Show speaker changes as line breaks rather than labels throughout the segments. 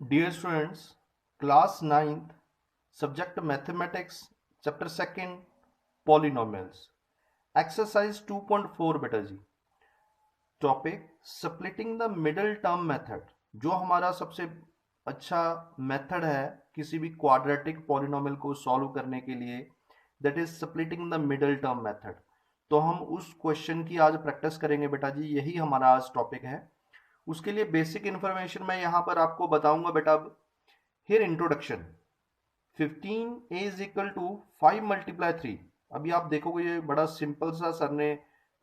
Dear students, class 9th, subject mathematics, chapter 2nd, polynomials, exercise 2.4 बेटा जी। Topic splitting the middle term method. जो हमारा सबसे अच्छा मेथड है किसी भी क्वाड्रेटिक पॉलिनोमियल को सॉल्व करने के लिए, that is splitting the middle term method. तो हम उस क्वेश्चन की आज प्रैक्टिस करेंगे बेटा जी, यही हमारा आज टॉपिक है। उसके लिए बेसिक इंफॉर्मेशन मैं यहाँ पर आपको बताऊंगा बेटा। Here introduction, 15a is equal to 5 multiply 3। अभी आप देखोगे ये बड़ा सिंपल सा सर ने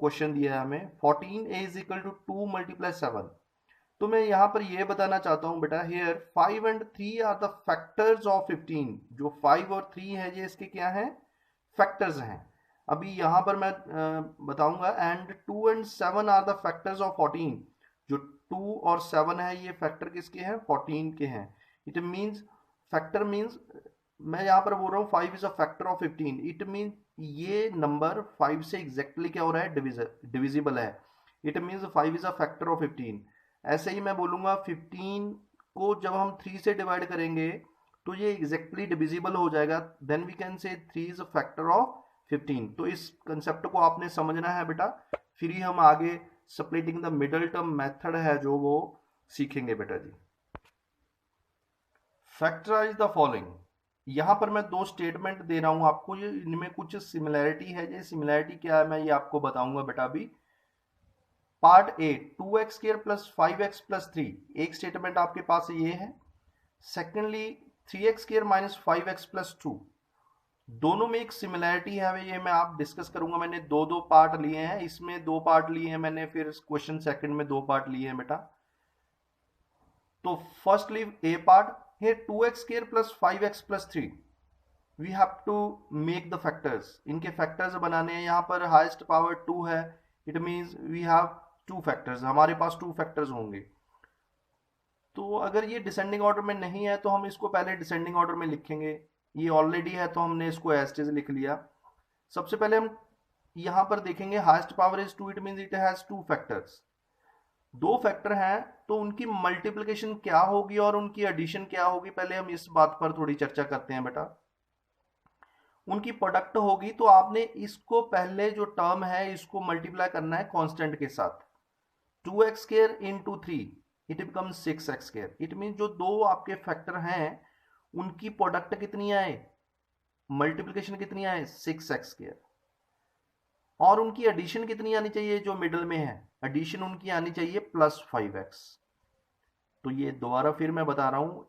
क्वेश्चन दिया है हमें। 14a is equal to 2 multiply 7। तो मैं यहाँ पर ये बताना चाहता हूँ बेटा, here 5 and 3 are the factors of 15। जो 5 और 3 है ये इसके क्या हैं, फैक्टर्स हैं। अभी यहाँ पर मैं बताऊंगा and 2 and 7 are the factors of 14। जो 2 और 7 है ये फैक्टर किसके हैं, 14 के हैं। इट मीन्स फैक्टर मीन्स, मैं यहाँ पर बोल रहा हूँ 5 is a factor of 15। It mean ये नंबर 5 से एग्जैक्टली क्या हो रहा है, डिविजिबल है। It means 5 is a factor of 15। ऐसे ही मैं बोलूंगा 15 को जब हम 3 से डिवाइड करेंगे तो ये एग्जैक्टली डिविजिबल हो जाएगा, then we can say 3 is a factor of 15। तो इस कंसेप्ट को आपने समझना है बेटा, फिर ही हम आगे splitting the middle term method है जो वो सीखेंगे बेटा जी। Factorise the following. यहां पर मैं दो स्टेटमेंट दे रहा हूं आपको, ये इनमें कुछ सिमिलैरिटी है। ये सिमिलैरिटी क्या है मैं ये आपको बताऊंगा बेटा अभी। Part A, 2x square plus 5x plus 3, एक स्टेटमेंट आपके पास ये है। Secondly 3x square minus 5x plus 2, दोनों में एक सिमिलैरिटी है, ये मैं आप डिस्कस करूंगा। मैंने दो दो पार्ट लिए हैं, इसमें दो पार्ट लिए हैं मैंने, फिर क्वेश्चन सेकंड में दो पार्ट लिए हैं बेटा। तो firstly A part, here 2x square plus 5x plus 3, we have to make the factors। इनके फैक्टर्स बनाने हैं। यहाँ पर हाईएस्ट पावर 2 है, it means we have 2 factors, हमारे पास 2 फैक्टर्स होंगे। तो अगर ये डिसेंडिंग ऑर्डर में नहीं है तो हम इसको पहले डिसेंडिंग ऑर्डर में लिखेंगे। ये ऑलरेडी है तो हमने इसको एज इट इज लिख लिया। सबसे पहले हम यहाँ पर देखेंगे highest power is 2, it means it has 2 factors. दो फैक्टर हैं तो उनकी मल्टीप्लिकेशन क्या होगी और उनकी एडिशन क्या होगी, पहले हम इस बात पर थोड़ी चर्चा करते हैं बेटा। उनकी प्रोडक्ट होगी तो आपने इसको पहले जो टर्म है इसको मल्टीप्लाई करना है कांस्टेंट के साथ। 2x square into 3 it becomes 6x square. It mean जो दो आपके फैक्टर हैं उनकी प्रोडक्ट कितनी आए, मल्टीप्लिकेशन कितनी आए, 6x स्क्वायर। और उनकी एडिशन कितनी आनी चाहिए, जो मिडल में है एडिशन उनकी आनी चाहिए प्लस 5x। तो ये दोबारा फिर मैं बता रहा हूं,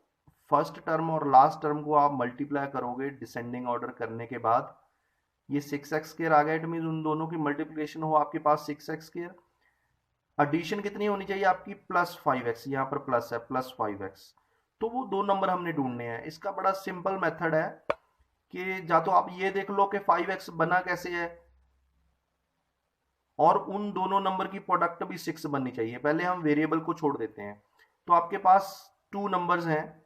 फर्स्ट टर्म और लास्ट टर्म को आप मल्टीप्लाई करोगे डिसेंडिंग ऑर्डर करने के बाद, ये 6x स्क्वायर आ गया। इट मीन उन दोनों की मल्टीप्लिकेशन हो आपके पास 6x स्क्वायर। एडिशन कितनी होनी चाहिए आपकी, प्लस 5x, यहाँ पर प्लस है, प्लस 5x। तो वो दो नंबर हमने ढूंढने हैं। इसका बड़ा सिंपल मेथड है कि जा तो आप ये देख लो कि 5x बना कैसे है, और उन दोनों नंबर की प्रोडक्ट भी 6 बननी चाहिए। पहले हम वेरिएबल को छोड़ देते हैं। तो आपके पास 2 नंबर्स हैं,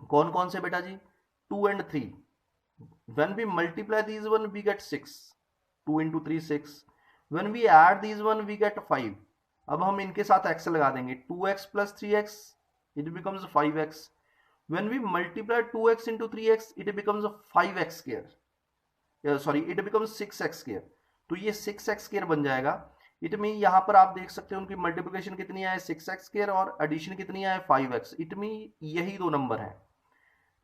कौन कौन से बेटा जी, 2 and 3। when we multiply these one we get 6, 2 into 3 6। when we add these one we get 5। अब हम इनके साथ x लगा देंगे, 2x plus 3x it becomes 5x। when we multiply 2x into 3x it becomes 5x square, sorry it becomes 6x square। तो ये 6x square बन जाएगा। इट मीन यहाँ पर आप देख सकते हो उनकी मल्टीप्लिकेशन कितनी आए, 6x स्क्वायर, और एडिशन कितनी आए, 5x। इट मीन यही दो नंबर हैं।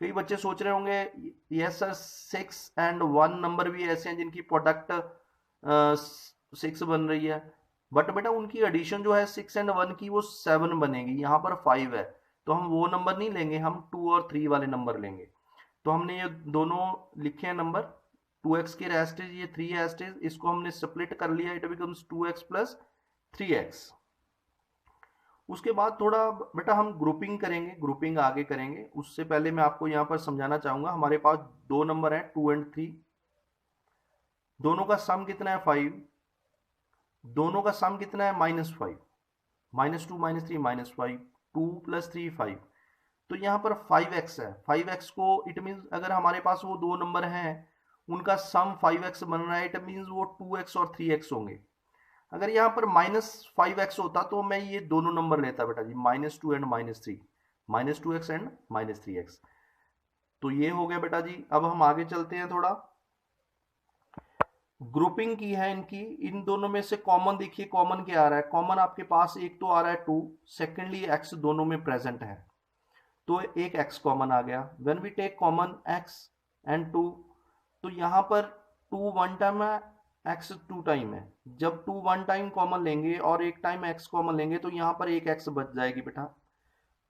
कई बच्चे सोच रहे होंगे यस सर 6 एंड 1 नंबर भी ऐसे हैं जिनकी प्रोडक्ट 6 बन रही है, बट बेटा उनकी एडिशन जो है 6 एंड 1 की वो 7 बनेगी। यहाँ पर 5 है तो हम वो नंबर नहीं लेंगे, हम 2 और 3 वाले नंबर लेंगे। तो हमने ये दोनों लिखे हैं नंबर, 2x की एस्टेज, ये 3 एस्टेज, इसको हमने स्प्लिट कर लिया, it becomes 2x plus 3x। उसके बाद थोड़ा बेटा हम ग्रुपिंग करेंगे, ग्रुपिंग आगे करेंगे। उससे पहले मैं आपको यहाँ पर समझाना चाहूंगा, हमारे पास दो नंबर हैं 2 एंड 3, दोनों का सम कितना है 5, दोनों का सम कितना है -5, -2 -3 -5, 2 + 3 5। तो यहाँ पर 5x है, 5x को इट मीन्स अगर हमारे पास वो दो नंबर हैं उनका सम 5x बन रहा है, इट मीन्स वो 2x और 3x होंगे। अगर यहाँ पर -5x होता तो मैं ये दोनों नंबर लेता बेटा जी, -2 एंड -3। -2x and -3x। तो ये हो गया बेटा जी। अब हम आगे चलते हैं, थोड़ा ग्रुपिंग की है इनकी। इन दोनों में से कॉमन देखिए, कॉमन क्या आ रहा है? कॉमन आपके पास एक तो आ रहा है 2, सेकेंडली x दोनों में प्रेजेंट है, तो एक x कॉमन आ गया। When we take common x and 2, तो यहाँ पर 2 वन टाइम है, x 2 टाइम है। जब 2 वन टाइम कॉमन लेंगे और एक टाइम x कॉमन लेंगे तो यहाँ पर एक x बच जाएगी बेटा,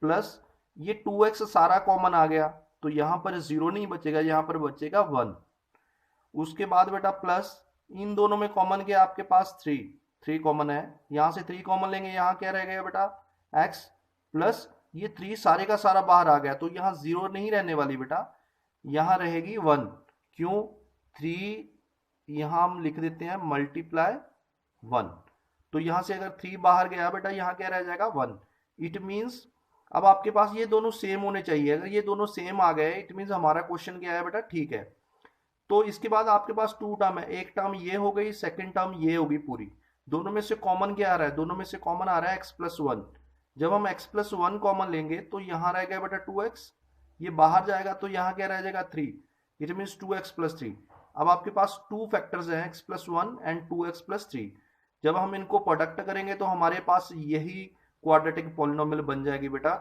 प्लस ये 2x सारा कॉमन आ गया, तो यहाँ पर 0 नहीं बचेगा, यहाँ पर बचेगा 1। उसके बाद बेटा प्लस इन दोनों में कॉमन क्या आपके पास? 3 कॉमन है, यहाँ से 3 कॉमन लेंगे, यहाँ क्या रह गया बेटा? x प्लस ये 3 सारे का सारा बाहर आ गया, तो यहाँ 0 नहीं रहने वाली बेटा, यहाँ रहेगी 1। क्यों? 3 यहाँ हम लिख देते हैं मल्टीप्लाई 1, तो यहाँ से अगर 3 बाहर गया बेटा, यहाँ क्या रह जाएगा? 1। इट मीन्स अब आपके पास ये दोनों सेम होने चाहिए। अगर ये दोनों सेम आ गए, इट मीन्स हमारा क्वेश्चन क्या है बेटा? ठीक है। तो इसके बाद आपके पास 2 टर्म है, एक टर्म ये हो गई, सेकंड टर्म ये होगी पूरी। दोनों में से कॉमन क्या आ रहा है? दोनों में से कॉमन आ रहा है x+1। जब हम x+1 कॉमन लेंगे तो यहाँ रह गया बेटा 2x, ये बाहर जाएगा तो यहाँ क्या रह जाएगा? 3। It means 2x+3। अब आपके पास 2 फैक्टर्स हैं, x+1 एंड 2x+3। जब हम इनको प्रोडक्ट करेंगे तो हमारे पास यही क्वाड्रेटिक पॉलिनोमियल बन जाएगी बेटा।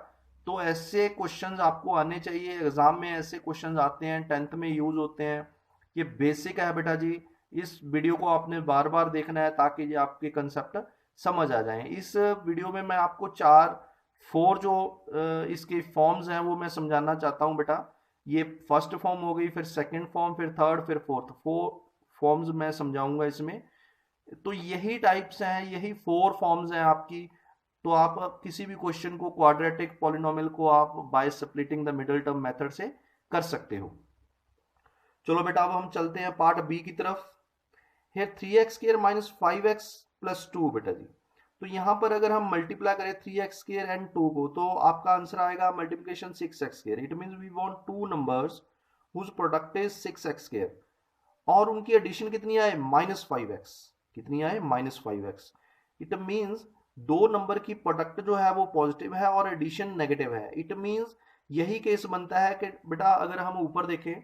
तो ऐसे क्वेश्चंस आपको आने चाहिए एग्जाम में, ऐसे क्वेश्चंस आते हैं, 10th में यूज होते हैं। ये बेसिक है बेटा जी। इस वीडियो को आपने बार बार देखना है ताकि ये आपके कंसेप्ट समझ आ जाएं। इस वीडियो में मैं आपको 4 जो इसके फॉर्म्स हैं वो मैं समझाना चाहता हूं बेटा। ये फर्स्ट फॉर्म हो गई, फिर सेकंड फॉर्म, फिर थर्ड, फिर फोर्थ। 4 फॉर्म्स मैं समझाऊंगा इसमें। तो यही टाइप्स हैं, यही 4 फॉर्म्स हैं आपकी। तो आप किसी भी क्वेश्चन को, क्वाड्रेटिक पॉलिनोमियल को आप by splitting the middle term method से कर सकते हो। चलो बेटा अब हम चलते हैं पार्ट बी की तरफ। here 3x² minus 5x plus 2 बेटा जी। तो यहाँ पर अगर हम मल्टीप्लाई करें 3x² एंड 2 को, तो आपका आंसर आएगा multiplication 6x²। It means we want 2 numbers whose product is 6x², और उनकी एडिशन कितनी आए? -5x। कितनी आए? -5x। इट मीन्स 2 नंबर की प्रोडक्ट जो है वो पॉजिटिव है और एडिशन नेगेटिव है। इट मीन्स यही केस बनता है कि बेटा अगर हम ऊपर देखें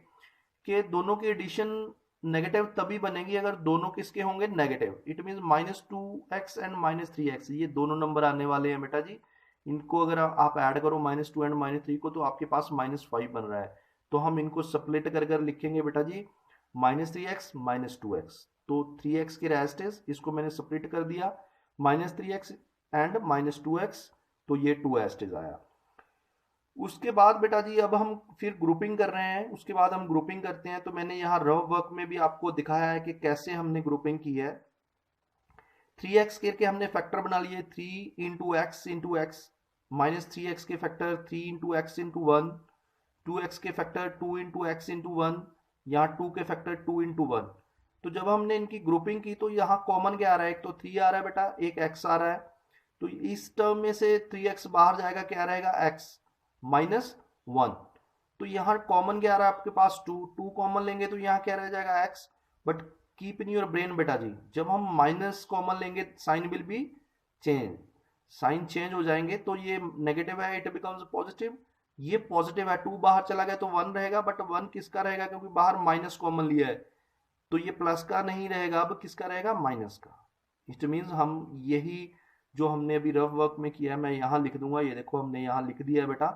कि दोनों की एडिशन नेगेटिव तभी बनेगी अगर दोनों किसके होंगे? Negative. It means -2x and -3x, ये दोनों नंबर आने वाले हैं बेटा जी। इनको अगर आप ऐड करो -2 एंड -3 को, तो आपके पास -5 बन रहा है। तो हम इनको स्प्लिट कर कर लिखेंगे बेटा जी, -3x -2x। तो 3x के रेस्टेस इसको मैंने स्प्लिट कर दिया, -3x एंड -2x, तो ये 2 एस्टेज आया। उसके बाद बेटा जी अब हम फिर ग्रुपिंग कर रहे हैं। उसके बाद हम ग्रुपिंग करते हैं, तो मैंने यहाँ रफ वर्क में भी आपको दिखाया है कि कैसे हमने ग्रुपिंग की है। 3x के हमने फैक्टर बना लिए, 3 into x into x, -3x के factor 3 into x into 1, 2x के फैक्टर 2 इंटू एक्स इंटू 1, यहाँ 2 के फैक्टर 2 इंटू 1। तो जब हमने इनकी ग्रुपिंग की तो यहाँ कॉमन क्या आ रहा है? एक तो 3 आ रहा है बेटा, एक x आ रहा है, तो इस टर्म में से 3x बाहर जाएगा, क्या रहेगा? x -1। तो यहाँ कॉमन क्या आ रहा है आपके पास? 2 कॉमन लेंगे तो यहाँ क्या रह जाएगा? x। But keep in your brain बेटा जी, जब हम माइनस कॉमन लेंगे sign will be change, sign change हो जाएंगे। तो ये नेगेटिव है, इट बिकम्स पॉजिटिव। ये पॉजिटिव है, 2 बाहर चला गया तो 1 रहेगा, बट 1 किसका रहेगा? क्योंकि बाहर माइनस कॉमन लिया है, तो ये प्लस का नहीं रहेगा, अब किसका रहेगा? माइनस का। इट मीन्स हम यही जो हमने अभी रफ वर्क में किया है मैं यहाँ लिख दूंगा। ये देखो हमने यहाँ लिख दिया है बेटा।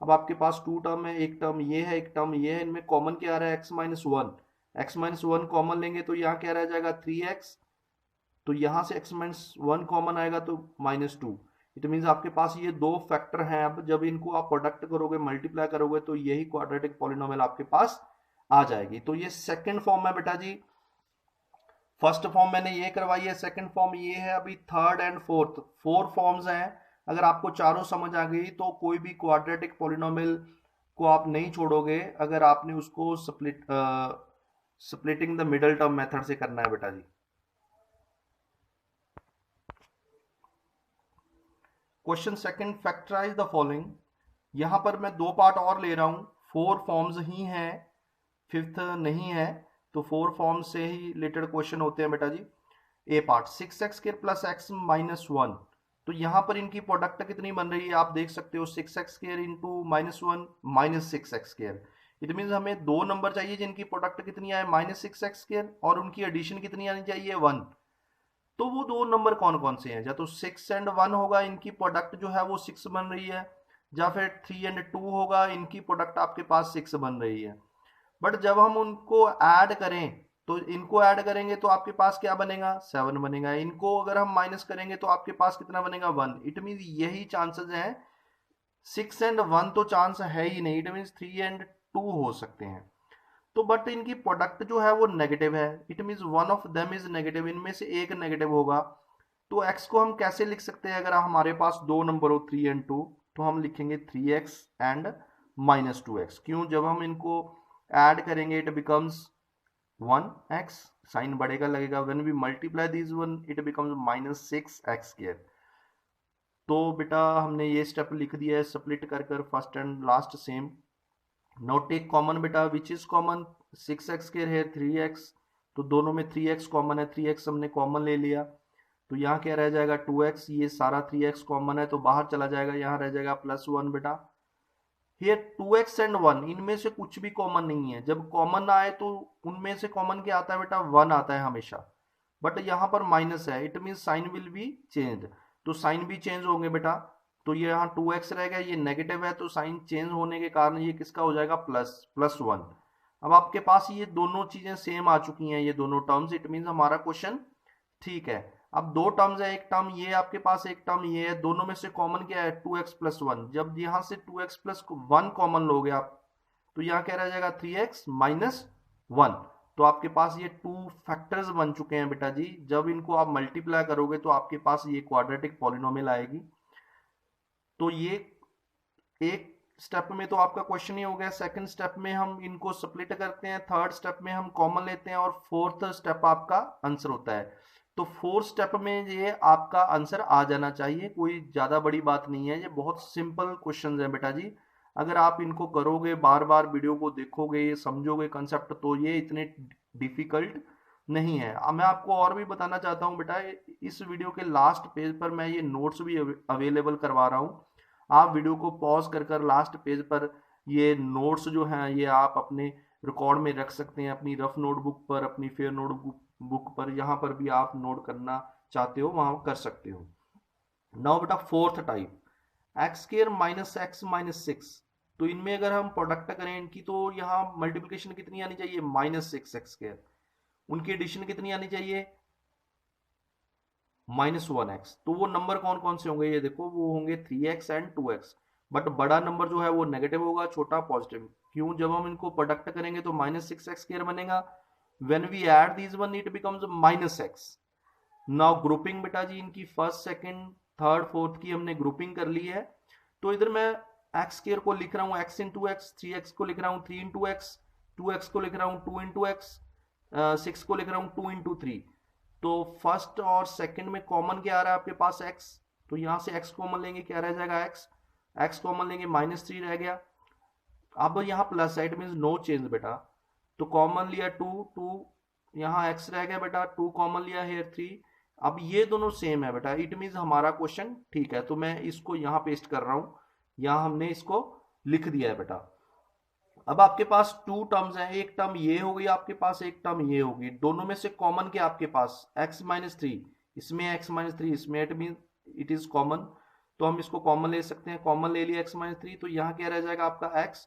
अब आपके पास 2 टर्म है, एक टर्म ये है, एक टर्म ये है। इनमें कॉमन क्या आ रहा है? x-1। x-1 कॉमन लेंगे तो यहाँ क्या रह जाएगा? 3x। तो यहाँ से x-1 कॉमन आएगा तो -2। इट मीन्स आपके पास ये 2 फैक्टर हैं। अब जब इनको आप प्रोडक्ट करोगे, मल्टीप्लाई करोगे, तो यही क्वाड्रेटिक पॉलिनोमियल आपके पास आ जाएगी। तो ये सेकेंड फॉर्म है बेटा जी। फर्स्ट फॉर्म मैंने ये करवाई है, सेकंड फॉर्म ये है। अभी थर्ड एंड फोर्थ 4 फॉर्म्स हैं। अगर आपको चारों समझ आ गई तो कोई भी क्वाड्रेटिक पॉलिनोमियल को आप नहीं छोड़ोगे अगर आपने उसको splitting the middle term method से करना है बेटा जी। Question second, factorise the following. यहां पर मैं 2 पार्ट और ले रहा हूं, 4 फॉर्म्स ही हैं, 5th नहीं है। तो 4 फॉर्म से ही रिलेटेड क्वेश्चन होते हैं बेटा जी। ए पार्ट 6x² प्लस x -1। तो यहाँ पर इनकी प्रोडक्ट कितनी बन रही है आप देख सकते हो, 6x² into -1 -6x²। It mean हमें दो नंबर चाहिए जिनकी प्रोडक्ट कितनी आए -6x² और उनकी एडिशन कितनी आनी चाहिए 1। तो वो दो नंबर कौन कौन से हैं, या तो 6 एंड 1 होगा, इनकी प्रोडक्ट जो है वो 6 बन रही है, या फिर 3 एंड 2 होगा, इनकी प्रोडक्ट आपके पास 6 बन रही है। बट जब हम उनको ऐड करें तो इनको ऐड करेंगे तो आपके पास क्या बनेगा 7 बनेगा, इनको अगर हम माइनस करेंगे तो आपके पास कितना बनेगा 1। इट मीन यही चांसेस हैं, 6 एंड 1 तो चांस है ही नहीं, इट मीन 3 एंड 2 हो सकते हैं। तो बट इनकी प्रोडक्ट जो है वो नेगेटिव है, it mean one of them is negative, इनमें से एक नेगेटिव होगा। तो x को हम कैसे लिख सकते हैं, अगर हमारे पास दो नंबर हो 3 एंड 2, तो हम लिखेंगे 3x एंड -2x। क्यों, जब हम इनको ऐड करेंगे इट बिकम्स 1x, साइन बढ़ेगा लगेगा, when we multiply this one it becomes -6x²। तो बेटा हमने ये स्टेप लिख दिया है, स्प्लिट कर कर first and last same. Now take common बेटा, विच इज कॉमन, 6x² है 3x, तो दोनों में 3x कॉमन है, 3x हमने कॉमन ले लिया, तो यहाँ क्या रह जाएगा 2x, ये सारा 3x कॉमन है तो बाहर चला जाएगा, यहाँ रह जाएगा +1 बेटा। हियर 2x एंड 1 इनमें से कुछ भी कॉमन नहीं है, जब कॉमन आए तो उनमें से कॉमन क्या आता है बेटा 1 आता है हमेशा, बट यहाँ पर माइनस है, it mean sine will be change, तो साइन भी चेंज होंगे बेटा। तो ये यहाँ 2x रह गया, ये नेगेटिव है तो साइन चेंज होने के कारण ये किसका हो जाएगा +1। अब आपके पास ये दोनों चीजें सेम आ चुकी हैं, ये दोनों टर्म्स, इट मीन हमारा क्वेश्चन ठीक है। अब दो टर्म्स है, एक टर्म ये है आपके पास, एक टर्म ये है, दोनों में से कॉमन क्या है 2x + 1। जब यहाँ से 2x + 1 कॉमन लोगे आप, तो यहाँ क्या रह जाएगा 3x - 1। तो आपके पास ये टू फैक्टर्स बन चुके हैं बेटा जी, जब इनको आप मल्टीप्लाई करोगे तो आपके पास ये क्वाड्रेटिक पॉलिनोमियल आएगी। तो ये एक स्टेप में तो आपका क्वेश्चन ही हो गया। सेकंड स्टेप में हम इनको स्प्लिट करते हैं, थर्ड स्टेप में हम कॉमन लेते हैं, और फोर्थ स्टेप आपका आंसर होता है। तो फोर्थ स्टेप में ये आपका आंसर आ जाना चाहिए, कोई ज्यादा बड़ी बात नहीं है, ये बहुत सिंपल क्वेश्चन है बेटा जी। अगर आप इनको करोगे, बार बार वीडियो को देखोगे, ये समझोगे कंसेप्ट, तो ये इतने डिफिकल्ट नहीं है। अब मैं आपको और भी बताना चाहता हूँ बेटा, इस वीडियो के लास्ट पेज पर मैं ये नोट्स भी अवेलेबल करवा रहा हूँ। आप वीडियो को पॉज कर कर लास्ट पेज पर ये नोट्स जो हैं ये आप अपने रिकॉर्ड में रख सकते हैं, अपनी रफ नोटबुक पर, अपनी फेयर नोटबुक पर, यहाँ पर भी आप नोट करना चाहते हो वहां कर सकते हो। नाउ बेटा फोर्थ टाइप, x² - x - 6। तो इनमें अगर हम प्रोडक्ट करें इनकी, तो यहाँ मल्टीप्लिकेशन कितनी आनी चाहिए -6x², उनकी एडिशन कितनी आनी चाहिए -1x। तो वो नंबर कौन कौन से होंगे ये देखो, वो होंगे 3x एंड 2x, बट बड़ा नंबर जो है वो नेगेटिव होगा, छोटा पॉजिटिव। क्यों, जब हम इनको प्रोडक्ट करेंगे तो -6x² बनेगा, when we add this one it becomes -x। Now grouping बेटा जी, इनकी फर्स्ट सेकंड थर्ड फोर्थ की हमने ग्रुपिंग कर ली है। तो इधर मैं x² को लिख रहा हूँ x × x, 3x को लिख रहा हूँ 3 × x, 2x को लिख रहा हूँ 2 × x, 6 को लिख रहा हूँ 2 × 3। तो फर्स्ट और सेकंड में कॉमन क्या आ रहा है आपके पास x, तो यहां से x कॉमन लेंगे, क्या रह जाएगा x कॉमन लेंगे -3 रह गया। अब यहाँ plus side mean no change बेटा, तो कॉमन लिया 2 यहाँ x रह गया बेटा, 2 कॉमन लिया है 3। अब ये दोनों सेम है बेटा, इट मीन हमारा क्वेश्चन ठीक है। तो मैं इसको यहाँ पेस्ट कर रहा हूँ, यहाँ हमने इसको लिख दिया है बेटा। अब आपके पास टू टर्म्स हैं, एक टर्म ये होगी आपके पास, एक टर्म ये होगी, दोनों में से कॉमन क्या आपके पास x - 3, इसमें x - 3, इसमें it mean it is common, तो हम इसको कॉमन ले सकते हैं। कॉमन ले लिया x - 3, तो यहाँ क्या रह जाएगा आपका x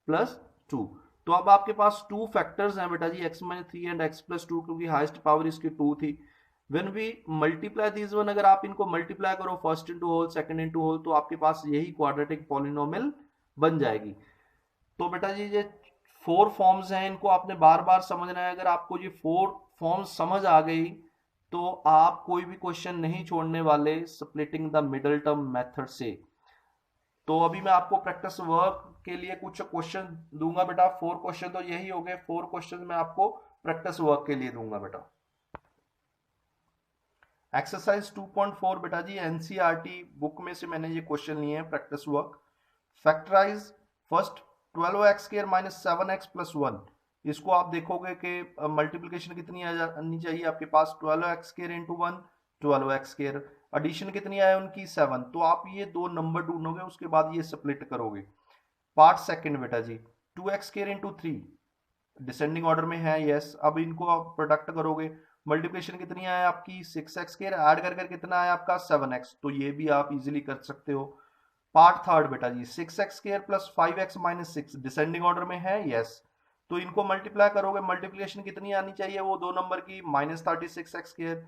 + 2। तो अब आपके पास टू फैक्टर्स हैं बेटा जी, x - 3 एंड x + 2, क्योंकि हाईएस्ट पावर इसकी 2 थी। When we multiply this one, अगर आप इनको मल्टीप्लाई करो first into whole second into whole, तो आपके पास यही क्वाड्रेटिक पॉलिनोमियल बन जाएगी। तो बेटा जी ये 4 फॉर्म्स हैं, इनको आपने बार बार समझना है। अगर आपको ये 4 फॉर्म्स समझ आ गई तो आप कोई भी क्वेश्चन नहीं छोड़ने वाले splitting the middle term method से। तो अभी मैं आपको प्रैक्टिस वर्क के लिए कुछ क्वेश्चन दूंगा बेटा, 4 क्वेश्चन तो यही हो गए, 4 क्वेश्चन मैं आपको प्रैक्टिस वर्क के लिए दूंगा बेटा। एक्सरसाइज 2.4 बेटा जी एनसीईआरटी बुक में से मैंने ये क्वेश्चन लिए हैं practice work. Factorise first 12x² - 7x + 1। इसको आप देखोगे कि मल्टीप्लिकेशन कितनी आनी चाहिए आपके पास, 12x² × 1, 12x²। एडिशन कितनी आए उनकी 7, तो आप ये दो नंबर ढूंढोगे, उसके बाद ये स्प्लिट करोगे। पार्ट सेकंड बेटा जी, 2x square into 3 descending order में है, यस। अब इनको आप प्रोडक्ट करोगे, मल्टीप्लिकेशन कितनी आए आपकी 6x स्क्वायर, ऐड कर कर कितना आया आपका 7x, तो ये भी आप इजीली कर सकते हो। पार्ट थर्ड बेटा जी, 6x square plus 5x minus 6 descending order में है, यस। तो इनको मल्टीप्लाई करोगे, मल्टीप्लिकेशन कितनी आनी चाहिए वो दो नंबर की, -36x स्क्वायर,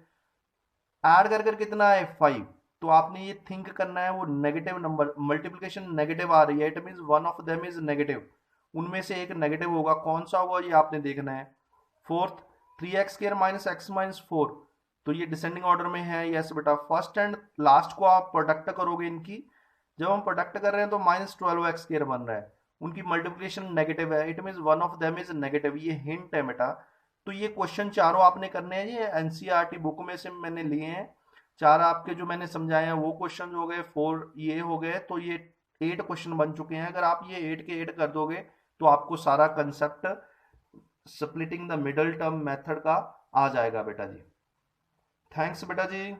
ऐड कर कर कितना है 5। तो आपने ये थिंक करना है, वो नेगेटिव नंबर, मल्टीप्लिकेशन नेगेटिव आ रही है, it means one of them is negative, उनमें से एक नेगेटिव होगा, कौन सा होगा ये आपने देखना है। Fourth, 3x square minus x minus 4, तो ये डिसेंडिंग ऑर्डर में है, यस बेटा। फर्स्ट एंड लास्ट को आप प्रोडक्ट करोगे इनकी, जब हम प्रोडक्ट कर रहे हैं तो -12x स्क्वायर बन रहा है, उनकी मल्टीप्लिकेशन नेगेटिव है, it means one of them is negative, ये हिंट है बेटा। तो ये क्वेश्चन चारों आपने करने हैं, ये एनसीईआरटी बुक में से मैंने लिए हैं, चार आपके जो मैंने समझाए हैं वो क्वेश्चन हो गए, 4 ये हो गए, तो ये 8 क्वेश्चन बन चुके हैं। अगर आप ये 8 के 8 कर दोगे तो आपको सारा concept splitting the middle term method का आ जाएगा बेटा जी। थैंक्स बेटा जी।